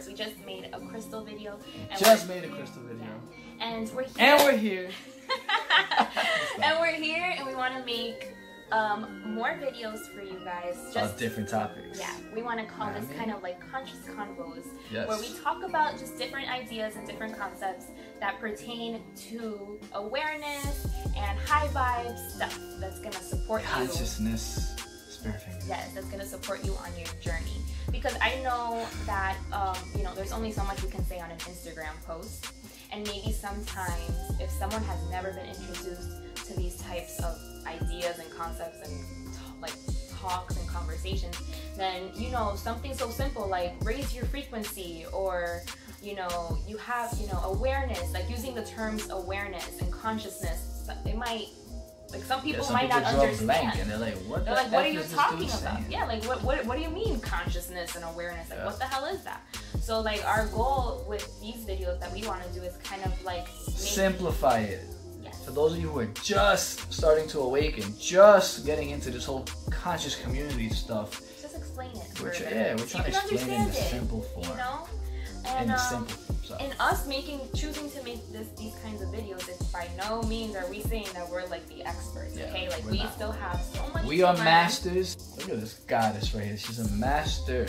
We just made a crystal video. And just made a crystal video. Yeah. And we're here. And we're here. And we're here, and we want to make more videos for you guys. Just different topics. Yeah, we want to call this kind of like conscious convos, yes, where we talk about just different ideas and different concepts that pertain to awareness and high vibes stuff that's going to support consciousness, spirit fingers. Yes, that's going to support you on your journey. Because I know that, you know, there's only so much we can say on an Instagram post. And maybe sometimes if someone has never been introduced to these types of ideas and concepts and like talks and conversations, then, you know, something so simple like raise your frequency, or, you know, you have, you know, awareness, like using the terms awareness and consciousness, it might, like some people might not understand. Blank and they're like, what are you talking about? Yeah, like what do you mean consciousness and awareness? Like what the hell is that? So like our goal with these videos that we want to do is kind of like simplify it. Yes. For those of you who are just starting to awaken, just getting into this whole conscious community stuff. Just explain it. We're trying to explain it in a simple form. You know? And and us choosing to make these kinds of videos, is by no means are we saying that we're like the experts, okay? Like we still have so much. We are masters. Look at this goddess right here. She's a master.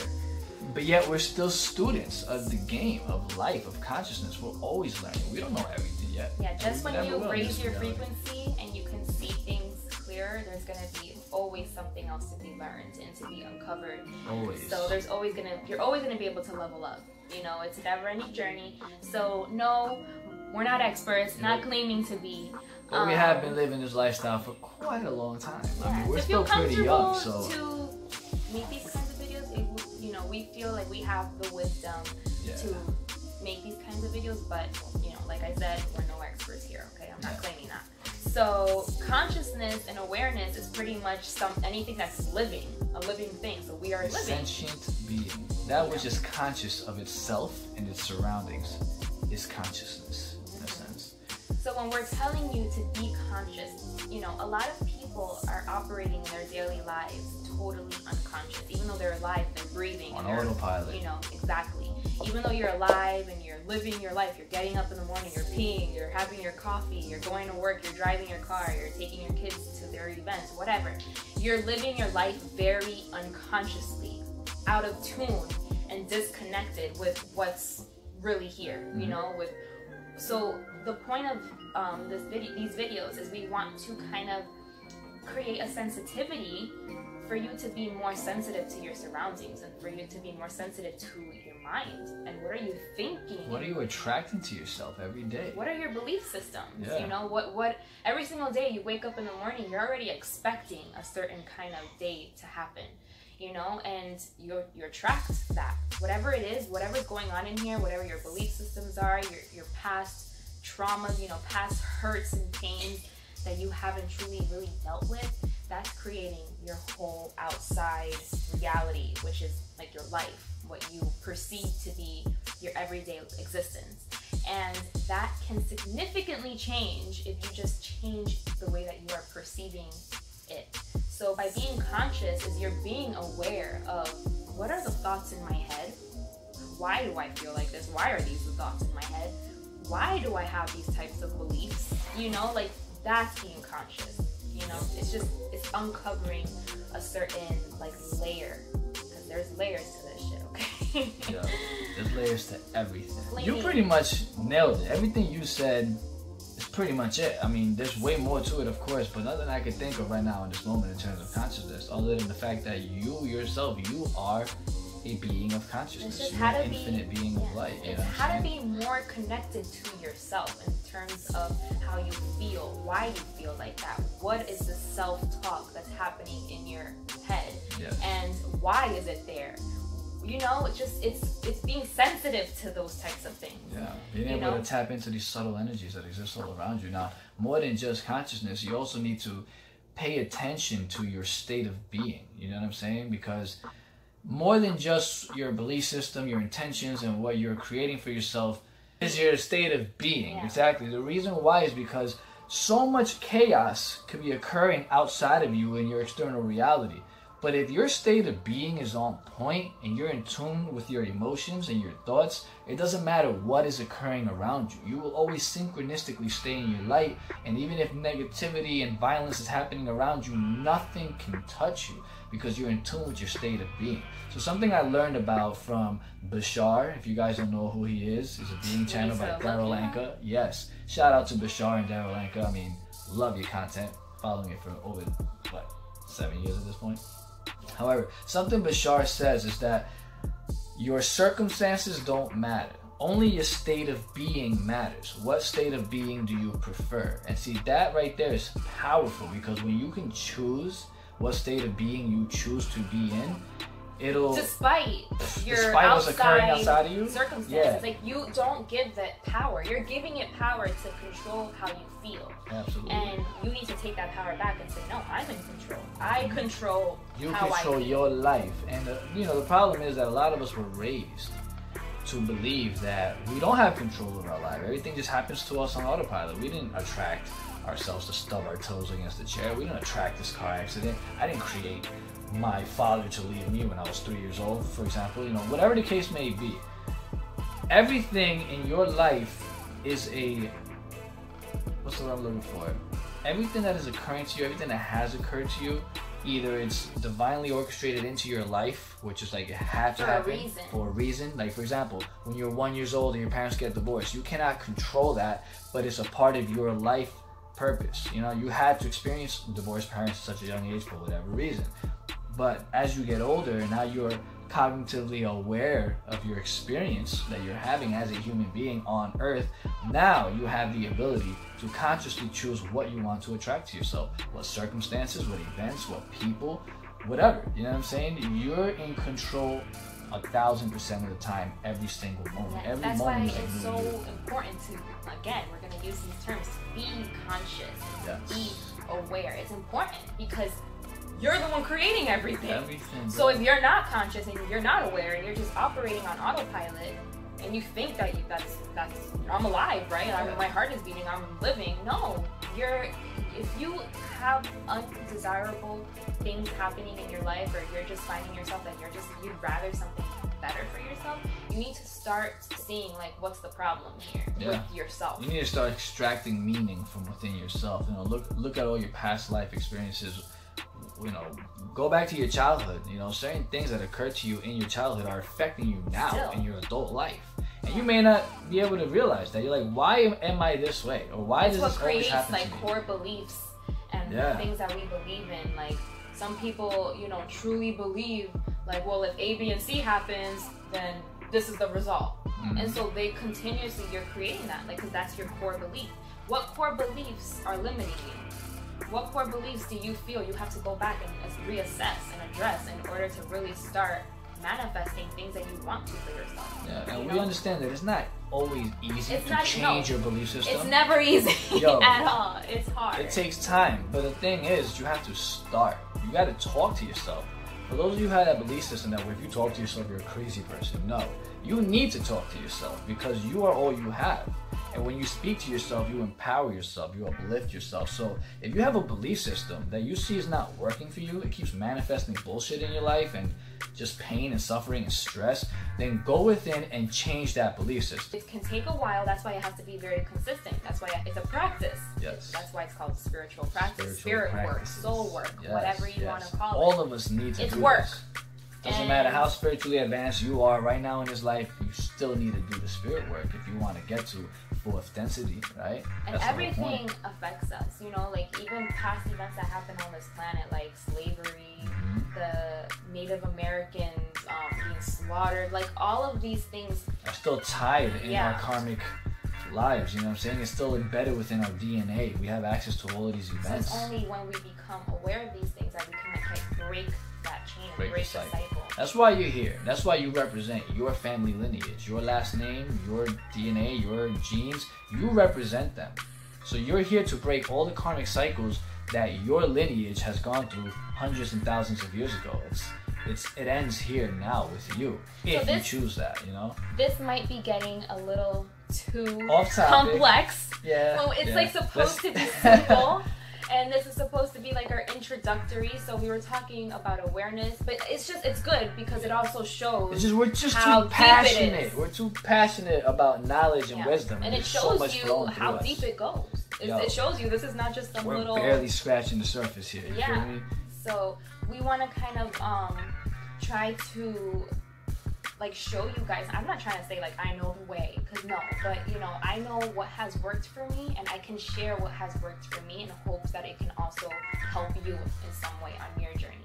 But yet we're still students of the game, of life, of consciousness. We're always learning. We don't know everything yet. Yeah, just when you raise your frequency and you can see things clearer, there's going to be always something else to be learned and to be uncovered. Always. So you're always going to be able to level up. You know, it's a never-ending journey. So no, we're not experts, not claiming to be. But we have been living this lifestyle for quite a long time. Yeah. I mean, we're still pretty young, so to make these kinds of videos, you know, we feel like we have the wisdom to make these kinds of videos, but, you know, like I said, we're no experts here, okay? I'm not claiming that. So consciousness and awareness is pretty much anything that's living, a living thing. So we are living. Sentient being. That which is conscious of itself and its surroundings is consciousness, in a sense. So when we're telling you to be conscious, you know, a lot of people are operating in their daily lives totally unconscious. Even though they're alive, they're breathing. On autopilot. You know, exactly. Even though you're alive and you're living your life, you're getting up in the morning, you're peeing, you're having your coffee, you're going to work, you're driving your car, you're taking your kids to their events, whatever. You're living your life very unconsciously, out of tune and disconnected with what's really here, you know? So the point of these videos is we want to kind of create a sensitivity for you to be more sensitive to your surroundings and for you to be more sensitive to your mind and what are you thinking? What are you attracting to yourself every day? What are your belief systems? Yeah. You know, what every single day you wake up in the morning, you're already expecting a certain kind of day to happen, you know, and you attract that. Whatever it is, whatever's going on in here, whatever your belief systems are, your past traumas, you know, past hurts and pains that you haven't truly really dealt with, that's creating your whole outside reality, which is like your life, what you perceive to be your everyday existence. And that can significantly change if you just change the way that you are perceiving it. So by being conscious is you're being aware of what are the thoughts in my head? Why do I feel like this? Why are these the thoughts in my head? Why do I have these types of beliefs? You know, like that's being conscious. You know, it's uncovering a certain like layer, because there's layers to this shit, okay? Yeah, there's layers to everything. You pretty much nailed it. Everything you said is pretty much it. I mean, there's way more to it, of course, but nothing I can think of right now in this moment in terms of consciousness, other than the fact that you yourself, you are a being of consciousness. You're an infinite being of light. It's how to be more connected to yourself in terms of how you feel, why you feel like that, what is the self-talk that's happening in your head, and why is it there? You know, it's being sensitive to those types of things. Yeah, being able to tap into these subtle energies that exist all around you. Now, more than just consciousness, you also need to pay attention to your state of being. You know what I'm saying? Because more than just your belief system, your intentions, and what you're creating for yourself is your state of being. Exactly. The reason why is because so much chaos could be occurring outside of you in your external reality. But if your state of being is on point and you're in tune with your emotions and your thoughts, it doesn't matter what is occurring around you. You will always synchronistically stay in your light. And even if negativity and violence is happening around you, nothing can touch you because you're in tune with your state of being. So something I learned about from Bashar, if you guys don't know who he is a being channel by Daryl Anka. Yes. Shout out to Bashar and Daryl Anka. I mean, love your content. Following it for over, 7 years at this point. However, something Bashar says is that your circumstances don't matter. Only your state of being matters. What state of being do you prefer? And see, that right there is powerful because when you can choose what state of being you choose to be in, it'll... Despite what's occurring outside of you? Circumstances. Yeah. Like, you don't give that power. You're giving it power to control how you feel. Absolutely. And you need to take that power back and say, no, I'm in control. I control you how control I feel. your life. And the problem is that a lot of us were raised to believe that we don't have control of our life. Everything just happens to us on autopilot. We didn't attract ourselves to stub our toes against the chair. We didn't attract this car accident. I didn't create my father to leave me when I was 3 years old, for example. Whatever the case may be, everything in your life is what's the word I'm looking for? Everything that is occurring to you, everything that has occurred to you, either it's divinely orchestrated into your life, which is like it had to happen for a reason. Like, for example, when you're 1 year old and your parents get divorced, you cannot control that, but it's a part of your life purpose. You had to experience divorced parents at such a young age for whatever reason. But as you get older, now you're cognitively aware of your experience that you're having as a human being on Earth. Now you have the ability to consciously choose what you want to attract to yourself. What circumstances, what events, what people, whatever. You know what I'm saying? You're in control 1,000% of the time, every single moment. Yeah, every that's moment why it's so important to, again, we're going to use these terms, be conscious, be aware. It's important because you're the one creating everything. So if you're not conscious and you're not aware and you're just operating on autopilot and you think that that's I'm alive, right? My heart is beating, I'm living. No, if you have undesirable things happening in your life, or you're just finding yourself that you'd rather something better for yourself, you need to start seeing like what's the problem here with yourself. You need to start extracting meaning from within yourself. Look at all your past life experiences. Go back to your childhood. Certain things that occurred to you in your childhood are affecting you now in your adult life. And you may not be able to realize that. You're like, why am I this way? Or why does this always happen to me? That's what creates like core beliefs and things that we believe in. Like, some people, truly believe like, well, if A, B, and C happens, then this is the result. And so you're creating that, like, because that's your core belief. What core beliefs are limiting you? What core beliefs do you feel you have to go back and reassess and address in order to really start manifesting things that you want to for yourself? Yeah, and we understand that it's not always easy to change your belief system. It's never easy at all. It's hard. It takes time, but the thing is, you have to start. You got to talk to yourself. For those of you who have that belief system that if you talk to yourself, you're a crazy person. No, you need to talk to yourself because you are all you have. And when you speak to yourself, you empower yourself, you uplift yourself. So if you have a belief system that you see is not working for you, it keeps manifesting bullshit in your life and just pain and suffering and stress, then go within and change that belief system. It can take a while. That's why it has to be very consistent. That's why it's a practice. Yes. That's why it's called spiritual practice, spirit work, soul work, whatever you want to call it. All of us need to do work. This. Doesn't matter how spiritually advanced you are right now in this life, you still need to do the spirit work if you want to get to full density, right? And that's everything affects us, like even past events that happen on this planet, like slavery, the Native Americans being slaughtered, like all of these things are still tied in our karmic lives, you know what I'm saying? It's still embedded within our DNA. We have access to all of these events. So it's only when we become aware of these things that we can like break that chain, break the cycle. That's why you're here. That's why you represent your family lineage, your last name, your DNA, your genes. You represent them. So you're here to break all the karmic cycles that your lineage has gone through hundreds and thousands of years ago. It ends here now with you, if you choose that, This might be getting a little too complex. Yeah. Well, it's like supposed to be simple. And this is supposed to be like our introductory. So we were talking about awareness, but it's good because it also shows we're just how too passionate. deep it is. We're too passionate about knowledge and wisdom. And it shows you how deep it goes. It shows you this is not just some little. We're barely scratching the surface here. You feel me? So we want to kind of try to like show you guys. I'm not trying to say like I know the way, because no, but you know, I know what has worked for me, and I can share what has worked for me in hopes that it can also help you in some way on your journey.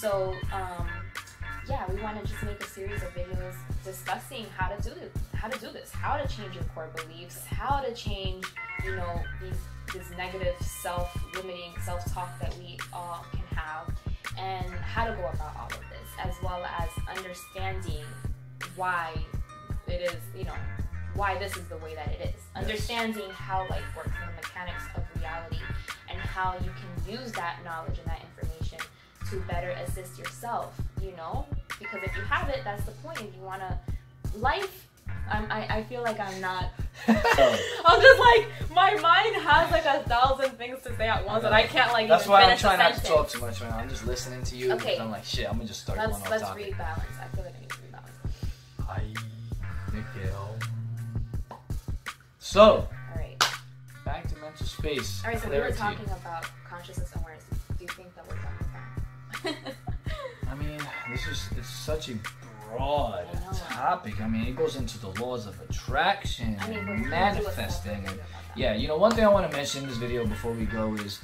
So yeah, we want to just make a series of videos discussing how to do this, how to change your core beliefs, how to change, you know, this negative self-limiting self-talk that we all can have, and how to go about all of this, as well as understanding why it is, you know, why this is the way that it is. Understanding how life works and the mechanics of reality, and how you can use that knowledge and that information to better assist yourself, you know? Because if you have it, that's the point. If you want to, life, I feel like I'm not, I'm just like, my mind has like 1,000 things to say at once, and I can't like That's even why I'm finish trying a not to sentence. talk too much right now. I'm just listening to you. Okay. I'm like, shit, I'm gonna just start going off Let's topic. rebalance. I feel like I need to rebalance. So, Alright. back to mental space. Alright, so we clarity. were talking about consciousness awareness. Do you think that we're done with that? I mean, it's such a broad I know. topic. I mean, it goes into the laws of attraction I mean, and but we can do a manifesting. separate And video about that. yeah, you know, one thing I want to mention in this video before we go is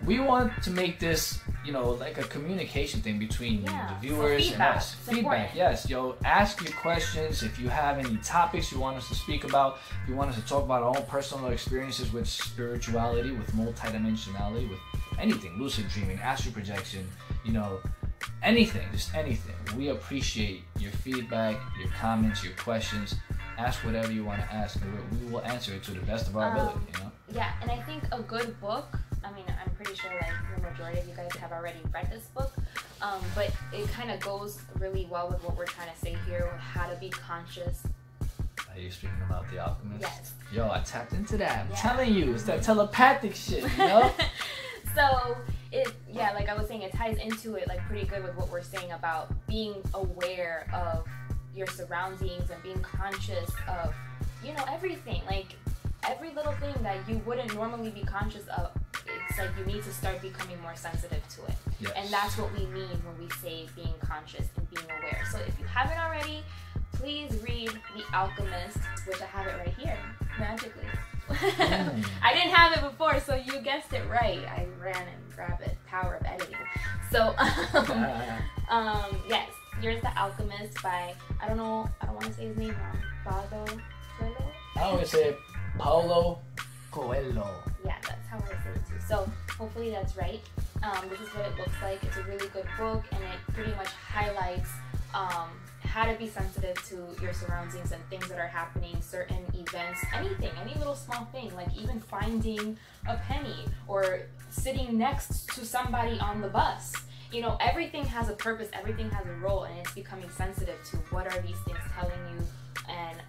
we want to make this, you know, like a communication thing between you, the viewers, and us. Feedback, yes. Yo, ask your questions. If you have any topics you want us to speak about, if you want us to talk about our own personal experiences with spirituality, with multidimensionality, with anything, lucid dreaming, astral projection, you know, anything, just anything. We appreciate your feedback, your comments, your questions. Ask whatever you want to ask, and we will answer it to the best of our ability, you know? Yeah, and I think a good book, I mean, I'm pretty sure like the majority of you guys have already read this book, but it kind of goes really well with what we're trying to say here, with how to be conscious. Are you speaking about The Alchemist? Yes. Yo, I tapped into that. I'm telling you, it's that telepathic shit, you know? So, yeah, like I was saying, it ties into it like pretty good with what we're saying about being aware of your surroundings and being conscious of, you know, everything. Like, every little thing that you wouldn't normally be conscious of, it's like you need to start becoming more sensitive to it. Yes. And that's what we mean when we say being conscious and being aware. So if you haven't already, please read The Alchemist, which I have it right here, magically. I didn't have it before, so you guessed it right. I ran and grabbed it. Power of editing. So, yes, here's The Alchemist by, I don't want to say his name wrong. Paulo Coelho? I always say Paulo Coelho. Yeah, that's how I say it too. So hopefully that's right. This is what it looks like. It's a really good book, and it pretty much highlights how to be sensitive to your surroundings and things that are happening, certain events, anything, any little small thing, like even finding a penny or sitting next to somebody on the bus. You know, everything has a purpose, everything has a role, and it's becoming sensitive to what are these things telling you and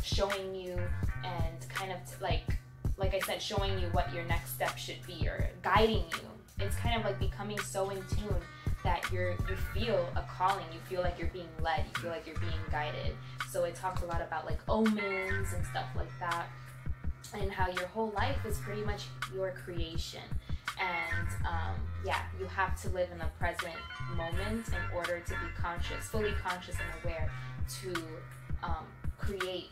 showing you, and kind of like I said, showing you what your next step should be, or guiding you. It's kind of like becoming so in tune that you feel a calling, you feel like you're being led, you feel like you're being guided. So it talks a lot about like omens and stuff like that, and how your whole life is pretty much your creation. And yeah, you have to live in the present moment in order to be conscious, fully conscious and aware to create.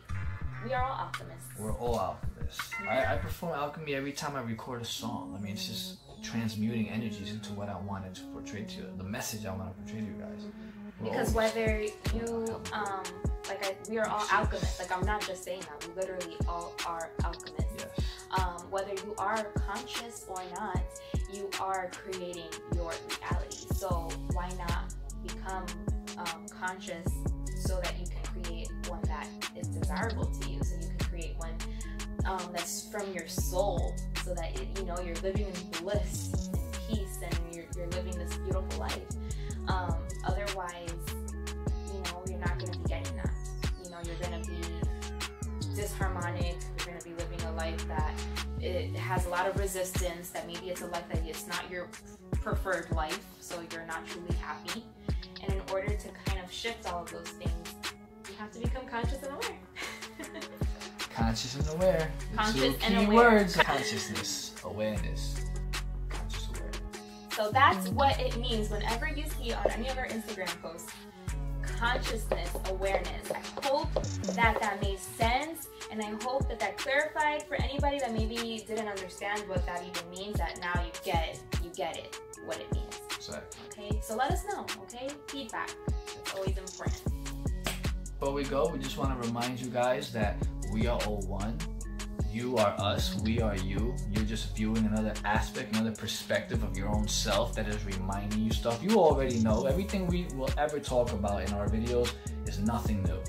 We are all alchemists. We're all alchemists. I perform alchemy every time I record a song. I mean, it's just transmuting energies into what I wanted to portray to you, the message I want to portray to you guys. Because whether you, we are all alchemists. Like, I'm not just saying that. We literally all are alchemists. Yes. Whether you are conscious or not, you are creating your reality. So why not become conscious so that you can create one that is desirable to you? So you can create one that's from your soul, so that you're living in bliss and peace, and you're living this beautiful life. Otherwise, you're not going to be getting that. You're going to be disharmonic. You're going to be living a life that it has a lot of resistance, that maybe it's a life that it's not your preferred life, so you're not truly happy. And in order to kind of shift all of those things, you have to become conscious and aware. Conscious and aware. Conscious Two and key aware. words: consciousness, awareness. Conscious awareness. So that's what it means whenever you see on any of our Instagram posts, consciousness, awareness. I hope that that made sense, and I hope that that clarified for anybody that maybe didn't understand what that even means, that now you get it, what it means. Exactly. Okay, so let us know, okay? Feedback, it's always important. Before we go, we just want to remind you guys that we are all one. You are us, we are you. You're just viewing another aspect, another perspective of your own self that is reminding you stuff you already know. Everything we will ever talk about in our videos is nothing new.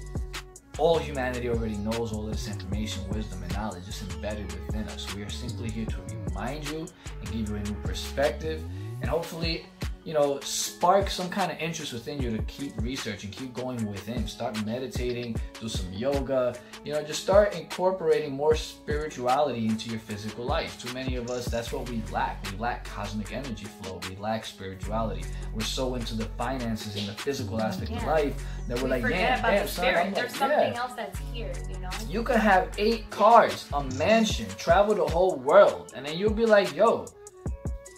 All humanity already knows all this information, wisdom, and knowledge is embedded within us. We are simply here to remind you and give you a new perspective, and hopefully, you know, spark some kind of interest within you to keep researching, keep going within, start meditating, do some yoga, you know, just start incorporating more spirituality into your physical life. Too many of us, that's what we lack. We lack cosmic energy flow. We lack spirituality. We're so into the finances and the physical aspect of life that we're like, forget about the spirit. son, There's something else that's here, you know? You could have 8 cars, a mansion, travel the whole world, and then you'll be like, yo,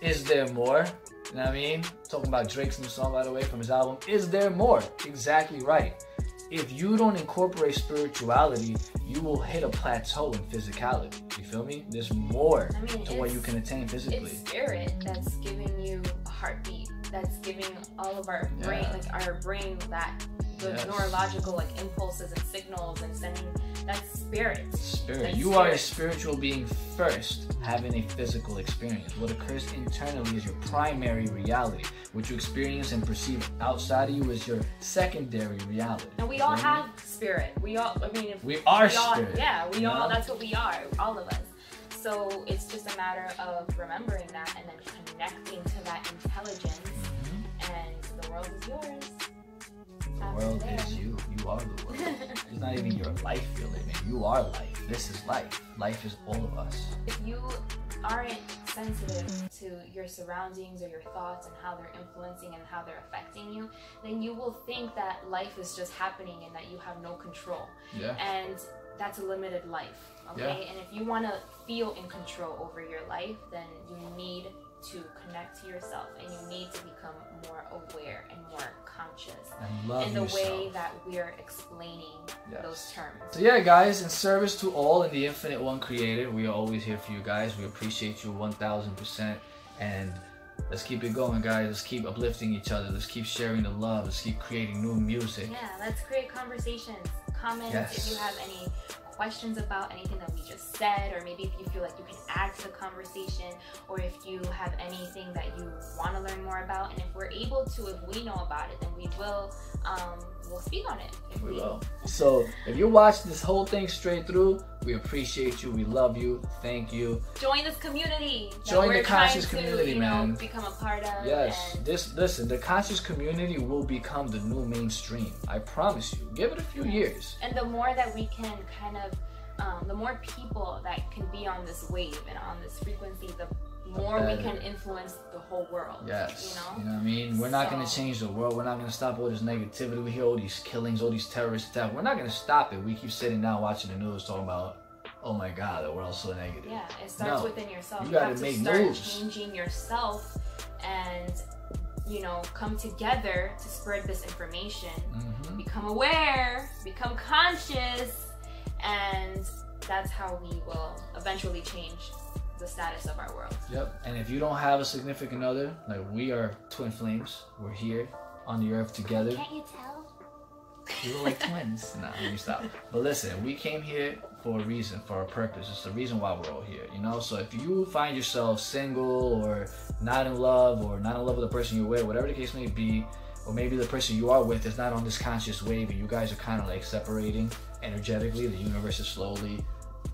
is there more? You know what I mean? Talking about Drake's new song, by the way, from his album, Is There More? Exactly right. If you don't incorporate spirituality, you will hit a plateau in physicality. You feel me? There's more to what you can attain physically. It's spirit that's giving you a heartbeat, that's giving all of our brain, like our brain, that the neurological like impulses and signals and sending. That's spirit. Spirit. You are a spiritual being first, having a physical experience. What occurs internally is your primary reality. What you experience and perceive outside of you is your secondary reality. And we all have spirit. We all, I mean, we are spirit. Yeah, we all, that's what we are, all of us. So it's just a matter of remembering that and then connecting to that intelligence, and the world is yours. The world is you. You are the world. It's not even your life you're living. You are life. This is life. Life is all of us. If you aren't sensitive to your surroundings or your thoughts and how they're influencing and how they're affecting you, then you will think that life is just happening and that you have no control. Yeah. And that's a limited life. Okay? Yeah. And if you want to feel in control over your life, then you need to connect to yourself, and you need to become more aware and more conscious in the way that we're explaining those terms. So yeah, guys, in service to all in the Infinite One Creator, we are always here for you guys. We appreciate you 1000%, and let's keep it going, guys. Let's keep uplifting each other. Let's keep sharing the love. Let's keep creating new music. Yeah, let's create conversations. Comment if you have any questions about anything that we just said, or maybe if you feel like you can add to the conversation, or if you have anything that you want to learn more about. And if we're able to, if we know about it, then we will we'll speak on it. We will. So if you watch this whole thing straight through, we appreciate you. We love you. Thank you. Join this community. Join the conscious community, man. Become a part of. Yes. Listen, the conscious community will become the new mainstream. I promise you. Give it a few years. And the more that we can kind of, the more people that can be on this wave and on this frequency, the more we can influence the whole world. Yes. You know what I mean? We're not going to change the world. We're not going to stop all this negativity. We hear all these killings, all these terrorist attacks. We're not going to stop it. We keep sitting down watching the news talking about, oh my God, the world's so negative. Yeah, it starts within yourself. You have to make start moves. Changing yourself and, you know, come together to spread this information. Become aware, become conscious, and that's how we will eventually change the status of our world. Yep. And if you don't have a significant other, like we are twin flames, we're here on the earth together. Can't you tell? We look like twins. Nah, let me stop. But listen, we came here for a reason, for a purpose. It's the reason why we're all here, you know? So if you find yourself single or not in love with the person you're with, whatever the case may be, or maybe the person you are with is not on this conscious wave and you guys are kind of like separating energetically, the universe is slowly,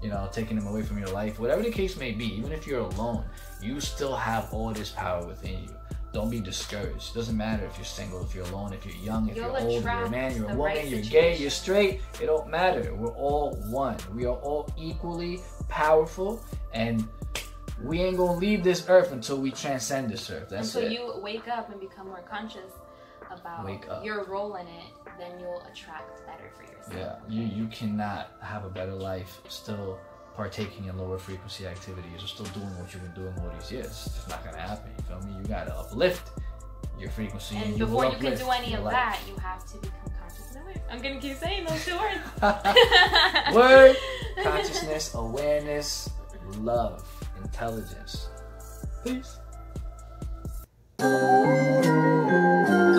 you know, taking them away from your life, whatever the case may be, even if you're alone, you still have all this power within you. Don't be discouraged. Doesn't matter if you're single, if you're alone, if you're young, if you're old, you're a man, you're a woman, you're gay, you're straight. It don't matter. We're all one. We are all equally powerful, And we ain't gonna leave this earth until we transcend this earth. That's until it. you wake up and become more conscious about your role in it, then you'll attract better for yourself. Yeah, you cannot have a better life still partaking in lower frequency activities or still doing what you've been doing all these years. It's just not gonna happen. You feel me? You gotta uplift your frequency, and you before you can do any of that, you have to become conscious and aware. I'm gonna keep saying those 2 words. Word, consciousness, awareness, love, intelligence. Peace.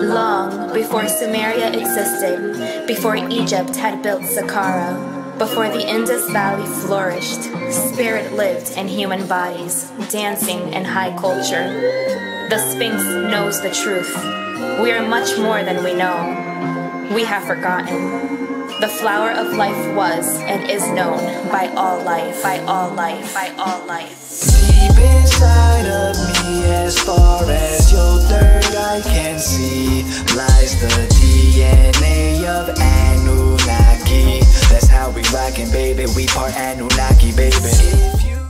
Long before Sumeria existed, before Egypt had built Saqqara, before the Indus Valley flourished, spirit lived in human bodies, dancing in high culture. The Sphinx knows the truth. We are much more than we know. We have forgotten. The flower of life was and is known by all life, by all life, by all life. Deep inside of me, as far as your third eye can see, lies the DNA of Anunnaki. That's how we rockin', baby. We part Anunnaki, baby. If you